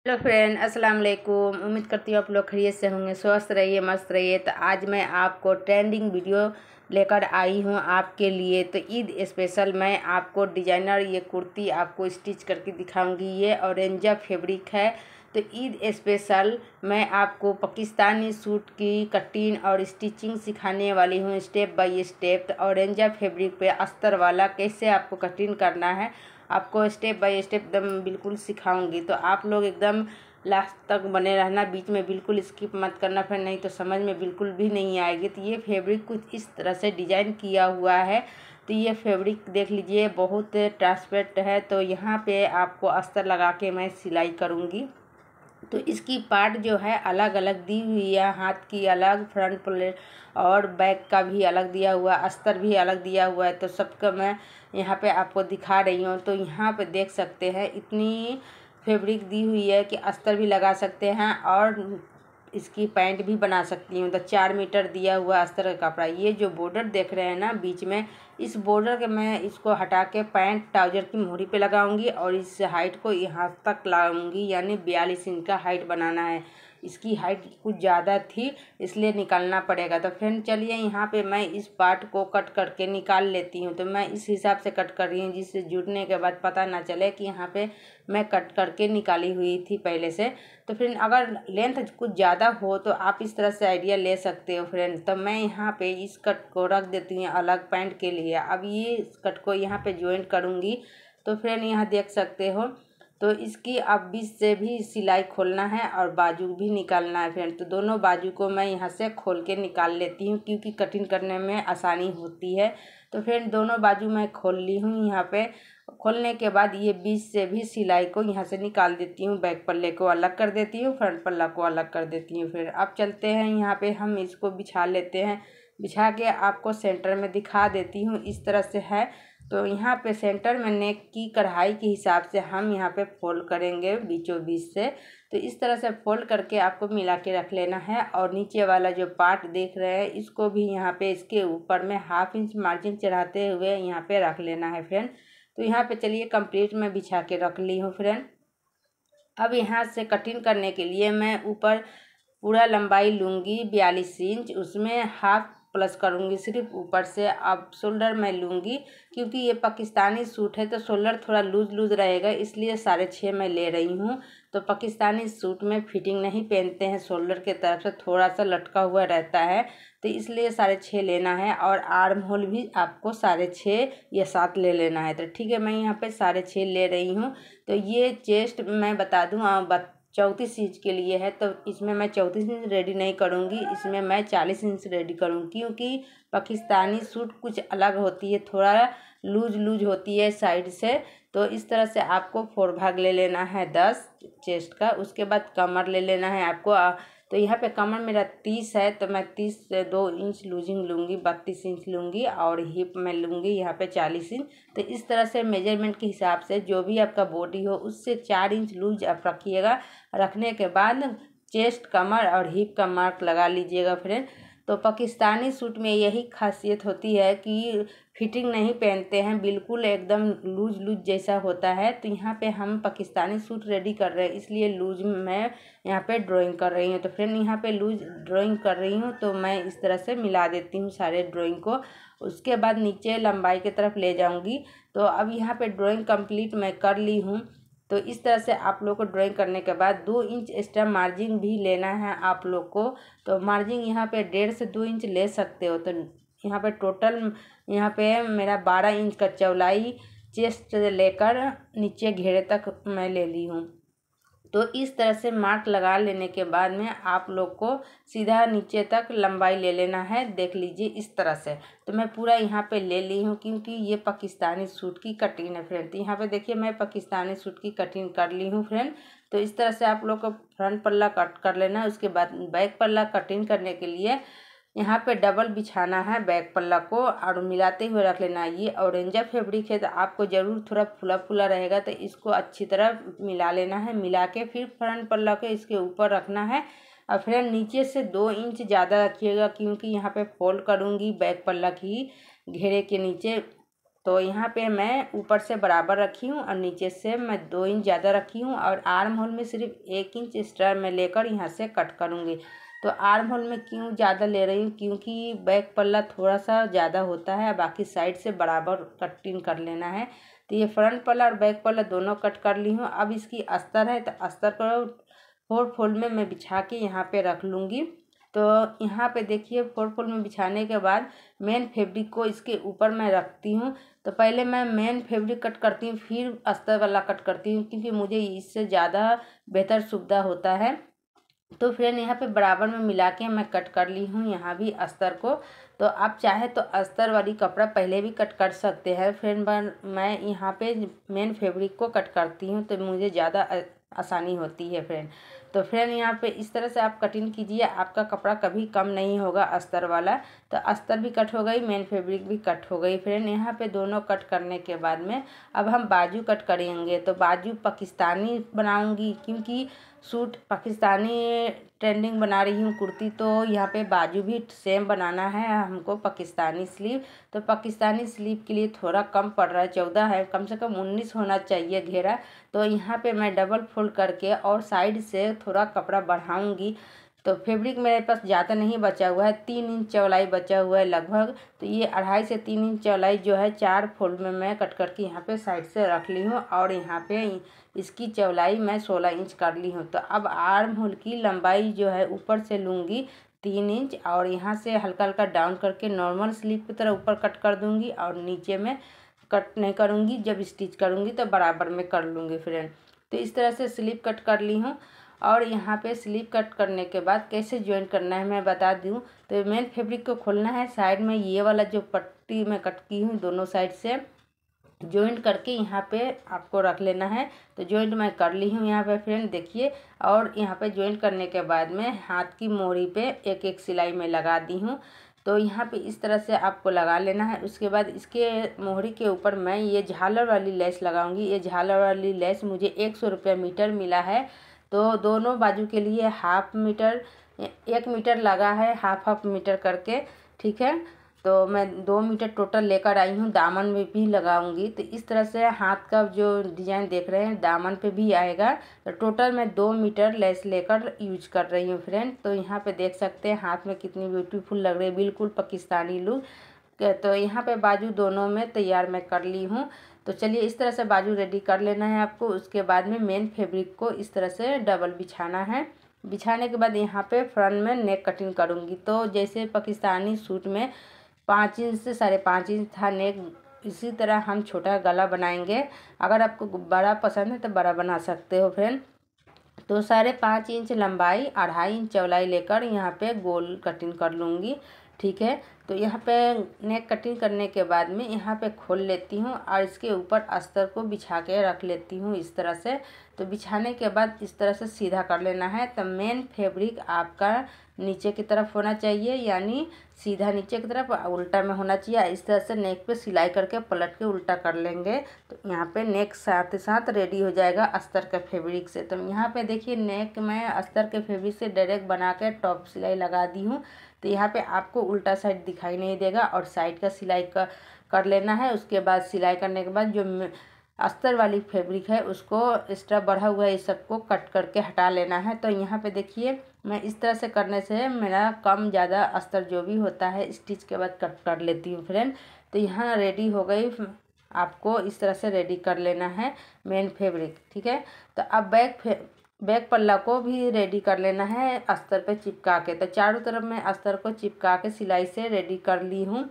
Hello friend, अस्सलाम वालेकुम। उम्मीद करती हूँ आप लोग खैरियत से होंगे, स्वस्थ रहिए, मस्त रहिए। तो आज मैं आपको ट्रेंडिंग वीडियो लेकर आई हूँ आपके लिए। तो ईद स्पेशल मैं आपको डिजाइनर ये कुर्ती आपको स्टिच करके दिखाऊंगी। ये ऑरेंजा फैब्रिक है। तो ईद स्पेशल मैं आपको पाकिस्तानी सूट की कटिंग और स्टिचिंग सिखाने वाली हूँ स्टेप बाय स्टेप। तो ऑरेंजा फैब्रिक पे अस्तर वाला कैसे आपको कटिंग करना है आपको स्टेप बाय स्टेप एकदम बिल्कुल सिखाऊंगी। तो आप लोग एकदम लास्ट तक बने रहना, बीच में बिल्कुल स्किप मत करना, फिर नहीं तो समझ में बिल्कुल भी नहीं आएगी। तो ये फैब्रिक कुछ इस तरह से डिजाइन किया हुआ है। तो ये फैब्रिक देख लीजिए, बहुत ट्रांसपेरेंट है। तो यहाँ पे आपको अस्तर लगा के मैं सिलाई करूँगी। तो इसकी पार्ट जो है अलग अलग दी हुई है, हाथ की अलग, फ्रंट प्लेट और बैक का भी अलग दिया हुआ, अस्तर भी अलग दिया हुआ है। तो सबका मैं यहाँ पे आपको दिखा रही हूँ। तो यहाँ पे देख सकते हैं इतनी फैब्रिक दी हुई है कि अस्तर भी लगा सकते हैं और इसकी पैंट भी बना सकती हूँ। तो 4 मीटर दिया हुआ अस्तर का कपड़ा। ये जो बॉर्डर देख रहे हैं ना बीच में, इस बॉर्डर के मैं इसको हटा के पैंट ट्राउजर की मोहरी पे लगाऊंगी और इस हाइट को यहाँ तक लाऊंगी, यानी 42 इंच का हाइट बनाना है। इसकी हाइट कुछ ज़्यादा थी इसलिए निकालना पड़ेगा। तो फ्रेंड चलिए यहाँ पे मैं इस पार्ट को कट करके निकाल लेती हूँ। तो मैं इस हिसाब से कट कर रही हूँ जिससे जुड़ने के बाद पता ना चले कि यहाँ पे मैं कट करके निकाली हुई थी पहले से। तो फ्रेंड अगर लेंथ कुछ ज़्यादा हो तो आप इस तरह से आइडिया ले सकते हो फ्रेंड। तो मैं यहाँ पे इस कट को रख देती हूँ अलग पैंट के लिए। अब ये कट को यहाँ पे ज्वाइंट करूँगी। तो फ्रेंड यहाँ देख सकते हो, तो इसकी अब बीच से भी सिलाई खोलना है और बाजू भी निकालना है फ्रेंड। तो दोनों बाजू को मैं यहाँ से खोल के निकाल लेती हूँ क्योंकि कटिंग करने में आसानी होती है। तो फ्रेंड दोनों बाजू मैं खोल ली हूँ। यहाँ पे खोलने के बाद ये बीच से भी सिलाई को यहाँ से निकाल देती हूँ, बैक पल्ले को अलग कर देती हूँ, फ्रंट पल्ला को अलग कर देती हूँ। फिर अब चलते हैं यहाँ पे हम इसको बिछा लेते हैं। बिछा के आपको सेंटर में दिखा देती हूँ, इस तरह से है। तो यहाँ पे सेंटर में नेक की कढ़ाई के हिसाब से हम यहाँ पे फोल्ड करेंगे बीचों बीच से। तो इस तरह से फोल्ड करके आपको मिला के रख लेना है। और नीचे वाला जो पार्ट देख रहे हैं इसको भी यहाँ पे इसके ऊपर में 1/2 इंच मार्जिन चढ़ाते हुए यहाँ पे रख लेना है फ्रेंड। तो यहाँ पे चलिए कंप्लीट मैं बिछा के रख ली हूँ फ्रेंड। अब यहाँ से कटिंग करने के लिए मैं ऊपर पूरा लंबाई लूँगी 42 इंच, उसमें हाफ प्लस करूँगी सिर्फ ऊपर से। अब शोल्डर मैं लूँगी क्योंकि ये पाकिस्तानी सूट है तो शोल्डर थोड़ा लूज लूज रहेगा, इसलिए 6.5 मैं ले रही हूँ। तो पाकिस्तानी सूट में फिटिंग नहीं पहनते हैं, शोल्डर के तरफ से थोड़ा सा लटका हुआ रहता है, तो इसलिए 6.5 लेना है। और आर्म होल भी आपको 6.5 या 7 ले लेना है। तो ठीक है, मैं यहाँ पे 6.5 ले रही हूँ। तो ये चेस्ट मैं बता दूँ 34 इंच के लिए है। तो इसमें मैं 34 इंच रेडी नहीं करूँगी, इसमें मैं 40 इंच रेडी करूँगी क्योंकि पाकिस्तानी सूट कुछ अलग होती है, थोड़ा लूज लूज होती है साइड से। तो इस तरह से आपको 4 भाग ले लेना है 10 चेस्ट का। उसके बाद कमर ले लेना है आपको। तो यहाँ पे कमर मेरा 30 है तो मैं 30 से 2 इंच लूजिंग लूँगी, 32 इंच लूँगी। और हिप मैं लूँगी यहाँ पे 40 इंच। तो इस तरह से मेजरमेंट के हिसाब से जो भी आपका बॉडी हो उससे 4 इंच लूज आप रखिएगा। रखने के बाद चेस्ट, कमर और हिप का मार्क लगा लीजिएगा फ्रेंड। तो पाकिस्तानी सूट में यही खासियत होती है कि फिटिंग नहीं पहनते हैं, बिल्कुल एकदम लूज लूज जैसा होता है। तो यहाँ पे हम पाकिस्तानी सूट रेडी कर रहे हैं इसलिए लूज मैं यहाँ पे ड्राइंग कर रही हूँ। तो फ्रेंड यहाँ पे लूज ड्राइंग कर रही हूँ तो मैं इस तरह से मिला देती हूँ सारे ड्राइंग को। उसके बाद नीचे लंबाई की तरफ ले जाऊँगी। तो अब यहाँ पे ड्राइंग कंप्लीट मैं कर ली हूँ। तो इस तरह से आप लोग को ड्राइंग करने के बाद 2 इंच एक्स्ट्रा मार्जिन भी लेना है आप लोग को। तो मार्जिन यहाँ पे 1.5 से 2 इंच ले सकते हो। तो यहाँ पे टोटल यहाँ पे मेरा 12 इंच का चौड़ाई चेस्ट से लेकर नीचे घेरे तक मैं ले ली हूँ। तो इस तरह से मार्क लगा लेने के बाद में आप लोग को सीधा नीचे तक लंबाई ले लेना है। देख लीजिए इस तरह से। तो मैं पूरा यहाँ पे ले ली हूँ क्योंकि ये पाकिस्तानी सूट की कटिंग है फ्रेंड। तो यहाँ पे देखिए मैं पाकिस्तानी सूट की कटिंग कर ली हूँ फ्रेंड। तो इस तरह से आप लोग को फ्रंट पल्ला कट कर लेना है। उसके बाद बैक पल्ला कटिंग करने के लिए यहाँ पे डबल बिछाना है बैक पल्ला को और मिलाते हुए रख लेना है। ये ऑरेंजा फैब्रिक है तो आपको ज़रूर थोड़ा फुला फुला रहेगा, तो इसको अच्छी तरह मिला लेना है। मिला के फिर फ्रंट पल्ला को इसके ऊपर रखना है और फिर नीचे से 2 इंच ज़्यादा रखिएगा क्योंकि यहाँ पे फोल्ड करूँगी बैक पल्ला की घेरे के नीचे तो यहाँ पे मैं ऊपर से बराबर रखी हूँ और नीचे से मैं 2 इंच ज़्यादा रखी हूँ और आर्म होल में सिर्फ 1 इंच एक्स्ट्रा मैं लेकर यहाँ से कट करूँगी। तो आर्म होल में क्यों ज़्यादा ले रही हूँ, क्योंकि बैक पल्ला थोड़ा सा ज़्यादा होता है, बाकी साइड से बराबर कटिंग कर लेना है। तो ये फ्रंट पल्ला और बैक पल्ला दोनों कट कर ली हूँ। अब इसकी अस्तर है, तो अस्तर को 4 फोल्ड में मैं बिछा के यहाँ पे रख लूँगी। तो यहाँ पे देखिए 4 फोल्ड में बिछाने के बाद मेन फैब्रिक को इसके ऊपर मैं रखती हूँ। तो पहले मैं मेन फैब्रिक कट करती हूँ, फिर अस्तर वाला कट करती हूँ, क्योंकि मुझे इससे ज़्यादा बेहतर सुविधा होता है। तो फ्रेंड यहाँ पे बराबर में मिला के मैं कट कर ली हूँ यहाँ भी अस्तर को। तो आप चाहे तो अस्तर वाली कपड़ा पहले भी कट कर सकते हैं फ्रेंड, मैं यहाँ पे मेन फैब्रिक को कट करती हूँ तो मुझे ज़्यादा आसानी होती है फ्रेंड। तो फ्रेंड यहाँ पे इस तरह से आप कटिंग कीजिए, आपका कपड़ा कभी कम नहीं होगा अस्तर वाला। तो अस्तर भी कट हो गई, मेन फैब्रिक भी कट हो गई फ्रेंड। यहाँ पे दोनों कट करने के बाद में अब हम बाजू कट करेंगे। तो बाजू पाकिस्तानी बनाऊंगी, क्योंकि सूट पाकिस्तानी ट्रेंडिंग बना रही हूँ कुर्ती, तो यहाँ पे बाजू भी सेम बनाना है हमको पाकिस्तानी स्लीव। तो पाकिस्तानी स्लीव के लिए थोड़ा कम पड़ रहा है, 14 है, कम से कम 19 होना चाहिए घेरा। तो यहाँ पे मैं डबल फोल्ड करके और साइड से थोड़ा कपड़ा बढ़ाऊंगी। तो फैब्रिक मेरे पास ज़्यादा नहीं बचा हुआ है, 3 इंच चौड़ाई बचा हुआ है लगभग। तो ये 2.5 से 3 इंच चौड़ाई जो है 4 फोल्ड में मैं कट करके यहाँ पे साइड से रख ली हूँ और यहाँ पे इसकी चौड़ाई मैं 16 इंच कर ली हूँ। तो अब आर्म होल की लंबाई जो है ऊपर से लूँगी 3 इंच और यहाँ से हल्का हल्का डाउन करके नॉर्मल स्लीव की तरह ऊपर कट कर दूँगी और नीचे में कट नहीं करूँगी, जब स्टिच करूँगी तो बराबर में कर लूँगी फ्रेंड। तो इस तरह से स्लीव कट कर ली हूँ। और यहाँ पे स्लीव कट करने के बाद कैसे ज्वाइन करना है मैं बता दूँ। तो मेन फैब्रिक को खोलना है, साइड में ये वाला जो पट्टी मैं कट की हूँ दोनों साइड से जॉइंट करके यहाँ पे आपको रख लेना है। तो जॉइंट मैं कर ली हूँ यहाँ पे फ्रेंड देखिए। और यहाँ पे जॉइंट करने के बाद में हाथ की मोहरी पे एक एक सिलाई में लगा दी हूँ। तो यहाँ पे इस तरह से आपको लगा लेना है। उसके बाद इसके मोहरी के ऊपर मैं ये झालर वाली लेस लगाऊंगी। ये झालर वाली लेस मुझे 100 रुपये मीटर मिला है। तो दोनों बाजू के लिए 1/2 मीटर 1 मीटर लगा है, 1/2 मीटर करके, ठीक है। तो मैं 2 मीटर टोटल लेकर आई हूँ, दामन में भी लगाऊंगी। तो इस तरह से हाथ का जो डिजाइन देख रहे हैं दामन पे भी आएगा। तो टोटल मैं 2 मीटर लेस लेकर यूज कर रही हूँ फ्रेंड। तो यहाँ पे देख सकते हैं हाथ में कितनी ब्यूटीफुल लग रही है, बिल्कुल पाकिस्तानी लुक। तो यहाँ पे बाजू दोनों में तैयार मैं कर ली हूँ। तो चलिए इस तरह से बाजू रेडी कर लेना है आपको। उसके बाद में मेन फैब्रिक को इस तरह से डबल बिछाना है। बिछाने के बाद यहाँ पे फ्रंट में नेक कटिंग करूँगी। तो जैसे पाकिस्तानी सूट में 5 इंच से 5.5 इंच था नेक, इसी तरह हम छोटा गला बनाएंगे। अगर आपको बड़ा पसंद है तो बड़ा बना सकते हो फ्रेंड। तो 5.5 इंच लंबाई 2.5 इंच चौड़ाई लेकर यहाँ पे गोल कटिंग कर लूँगी, ठीक है। तो यहाँ पे नेक कटिंग करने के बाद में यहाँ पे खोल लेती हूँ और इसके ऊपर अस्तर को बिछा के रख लेती हूँ इस तरह से। तो बिछाने के बाद इस तरह से सीधा कर लेना है। तो मेन फैब्रिक आपका नीचे की तरफ होना चाहिए, यानी सीधा नीचे की तरफ उल्टा में होना चाहिए। इस तरह से नेक पे सिलाई करके पलट के उल्टा कर लेंगे। तो यहाँ पे नेक साथ साथ रेडी हो जाएगा अस्तर के फैब्रिक से। तो यहाँ पे देखिए नेक मैं अस्तर के फैब्रिक से डायरेक्ट बना के टॉप सिलाई लगा दी हूँ। तो यहाँ पे आपको उल्टा साइड दिखाई नहीं देगा और साइड का सिलाई कर लेना है। उसके बाद सिलाई करने के बाद जो अस्तर वाली फैब्रिक है उसको एक्स्ट्रा बढ़ा हुआ है, इस सबको कट करके हटा लेना है। तो यहाँ पे देखिए मैं इस तरह से करने से मेरा कम ज़्यादा अस्तर जो भी होता है स्टिच के बाद कट कर लेती हूँ फ्रेंड। तो यहाँ रेडी हो गई, आपको इस तरह से रेडी कर लेना है मेन फैब्रिक, ठीक है। तो अब बैक पल्ला को भी रेडी कर लेना है अस्तर पे चिपका के। तो चारों तरफ मैं अस्तर को चिपका के सिलाई से रेडी कर ली हूँ।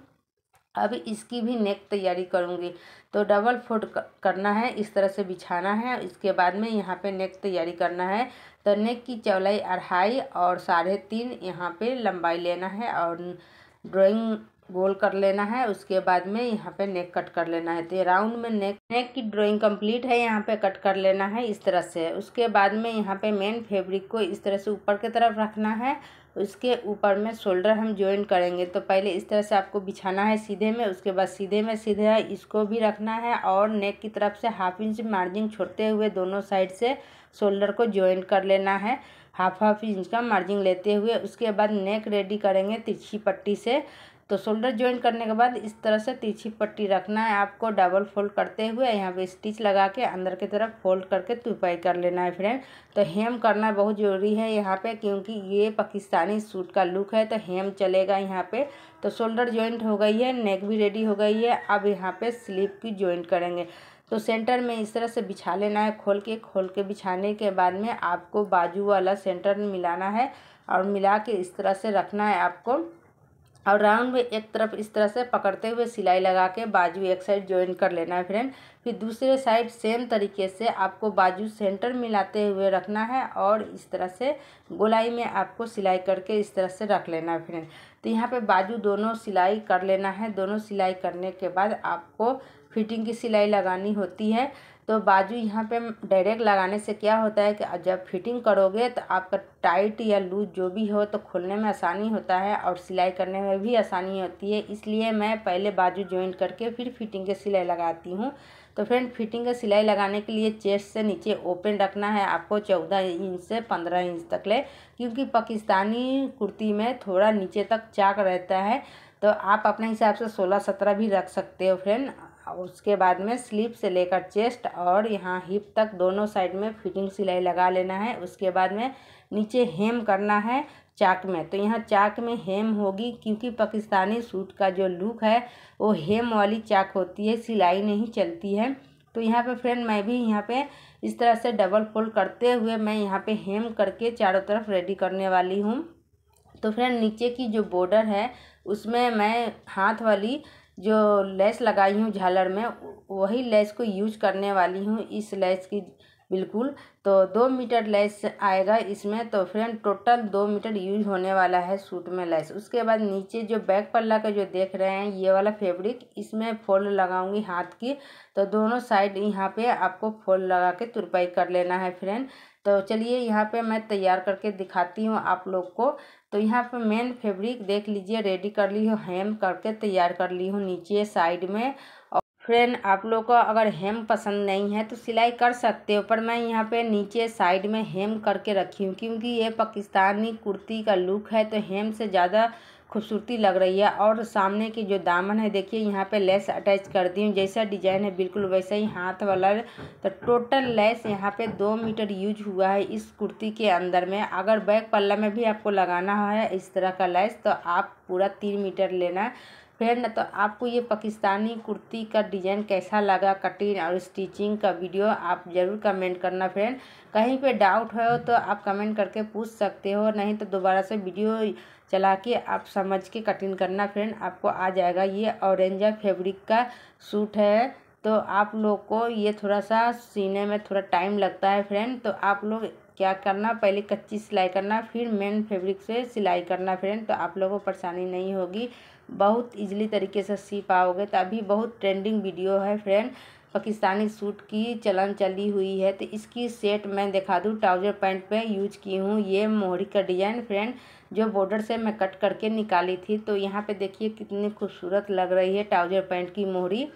अब इसकी भी नेक तैयारी करूँगी। तो डबल फोल्ड करना है, इस तरह से बिछाना है। इसके बाद में यहाँ पे नेक तैयारी करना है। तो नेक की चौड़ाई 2.5 और 3.5 यहाँ पे लंबाई लेना है और ड्राइंग गोल कर लेना है। उसके बाद में यहाँ पे नेक कट कर लेना है। तो राउंड में नेक की ड्राइंग कंप्लीट है, यहाँ पे कट कर लेना है इस तरह से। उसके बाद में यहाँ पे मेन फैब्रिक को इस तरह से ऊपर की तरफ रखना है। उसके ऊपर में शोल्डर हम ज्वाइन करेंगे। तो पहले इस तरह से आपको बिछाना है सीधे में, उसके बाद सीधे में सीधे इसको भी रखना है और नेक की तरफ से 1/2 इंच मार्जिन छोड़ते हुए दोनों साइड से शोल्डर को ज्वाइन कर लेना है 1/2 इंच का मार्जिन लेते हुए। उसके बाद नेक रेडी करेंगे तिरछी पट्टी से। तो शोल्डर ज्वाइन करने के बाद इस तरह से तिरछी पट्टी रखना है आपको, डबल फोल्ड करते हुए यहाँ पे स्टिच लगा के अंदर की तरफ फोल्ड करके तुरपाई कर लेना है फ्रेंड। तो हेम करना बहुत ज़रूरी है यहाँ पे, क्योंकि ये पाकिस्तानी सूट का लुक है तो हेम चलेगा यहाँ पे। तो शोल्डर ज्वाइंट हो गई है, नेक भी रेडी हो गई है। अब यहाँ पे स्लीव की ज्वाइंट करेंगे। तो सेंटर में इस तरह से बिछा लेना है, खोल के बिछाने के बाद में आपको बाजू वाला सेंटर में मिलाना है और मिला के इस तरह से रखना है आपको, और राउंड में एक तरफ इस तरह से पकड़ते हुए सिलाई लगा के बाजू एक साइड ज्वाइन कर लेना है फ्रेंड। फिर दूसरे साइड सेम तरीके से आपको बाजू सेंटर मिलाते हुए रखना है और इस तरह से गोलाई में आपको सिलाई करके इस तरह से रख लेना है फ्रेंड। तो यहाँ पे बाजू दोनों सिलाई कर लेना है। दोनों सिलाई करने के बाद आपको फिटिंग की सिलाई लगानी होती है। तो बाजू यहाँ पे डायरेक्ट लगाने से क्या होता है कि जब फिटिंग करोगे तो आपका टाइट या लूज जो भी हो तो खोलने में आसानी होता है और सिलाई करने में भी आसानी होती है। इसलिए मैं पहले बाजू ज्वाइंट करके फिर फिटिंग की सिलाई लगाती हूँ। तो फ्रेंड, फिटिंग की सिलाई लगाने के लिए चेस्ट से नीचे ओपन रखना है आपको 14 इंच से 15 इंच तक ले, क्योंकि पाकिस्तानी कुर्ती में थोड़ा नीचे तक चाक रहता है। तो आप अपने हिसाब से 16-17 भी रख सकते हो फ्रेंड। उसके बाद में स्लीव से लेकर चेस्ट और यहाँ हिप तक दोनों साइड में फिटिंग सिलाई लगा लेना है। उसके बाद में नीचे हेम करना है चाक में। तो यहाँ चाक में हेम होगी, क्योंकि पाकिस्तानी सूट का जो लुक है वो हेम वाली चाक होती है, सिलाई नहीं चलती है। तो यहाँ पे फ्रेंड मैं भी यहाँ पे इस तरह से डबल फोल्ड करते हुए मैं यहाँ पे हेम करके चारों तरफ रेडी करने वाली हूँ। तो फ्रेंड, नीचे की जो बॉर्डर है उसमें मैं हाथ वाली जो लेस लगाई हूँ झालर में, वही लेस को यूज करने वाली हूँ। इस लेस की बिल्कुल तो 2 मीटर लेस आएगा इसमें। तो फ्रेंड, टोटल 2 मीटर यूज होने वाला है सूट में लेस। उसके बाद नीचे जो बैक पल्ला का जो देख रहे हैं ये वाला फैब्रिक, इसमें फोल्ड लगाऊंगी हाथ की। तो दोनों साइड यहाँ पे आपको फोल्ड लगा के तुरपाई कर लेना है फ्रेंड। तो चलिए यहाँ पे मैं तैयार करके दिखाती हूँ आप लोग को। तो यहाँ पे मेन फैब्रिक देख लीजिए, रेडी कर ली हूँ, हेम करके तैयार कर ली हूँ नीचे साइड में। और फ्रेंड, आप लोग को अगर हेम पसंद नहीं है तो सिलाई कर सकते हो, पर मैं यहाँ पे नीचे साइड में हेम करके रखी हूँ, क्योंकि ये पाकिस्तानी कुर्ती का लुक है तो हेम से ज़्यादा खूबसूरती लग रही है। और सामने की जो दामन है देखिए, यहाँ पे लेस अटैच कर दी हूँ, जैसा डिजाइन है बिल्कुल वैसा ही हाथ वाला। तो टोटल लेस यहाँ पे 2 मीटर यूज हुआ है इस कुर्ती के अंदर में। अगर बैक पल्ला में भी आपको लगाना है इस तरह का लेस तो आप पूरा 3 मीटर लेना फ्रेंड। तो आपको ये पाकिस्तानी कुर्ती का डिज़ाइन कैसा लगा, कटिंग और स्टिचिंग का वीडियो, आप ज़रूर कमेंट करना फ्रेंड। कहीं पे डाउट हो तो आप कमेंट करके पूछ सकते हो, नहीं तो दोबारा से वीडियो चला के आप समझ के कटिंग करना फ्रेंड, आपको आ जाएगा। ये ऑरेंजा फैब्रिक का सूट है, तो आप लोग को ये थोड़ा सा सीने में थोड़ा टाइम लगता है फ्रेंड। तो आप लोग क्या करना, पहले कच्ची सिलाई करना, फिर मेन फैब्रिक से सिलाई करना फ्रेंड। तो आप लोगों को परेशानी नहीं होगी, बहुत इजीली तरीके से सी पाओगे। तो अभी बहुत ट्रेंडिंग वीडियो है फ्रेंड, पाकिस्तानी सूट की चलन चली हुई है। तो इसकी सेट मैं दिखा दूँ, ट्राउज़र पैंट पे यूज की हूँ ये मोहरी का डिज़ाइन फ्रेंड, जो बॉर्डर से मैं कट करके निकाली थी। तो यहाँ पे देखिए कितनी खूबसूरत लग रही है ट्राउज़र पैंट की मोहरी।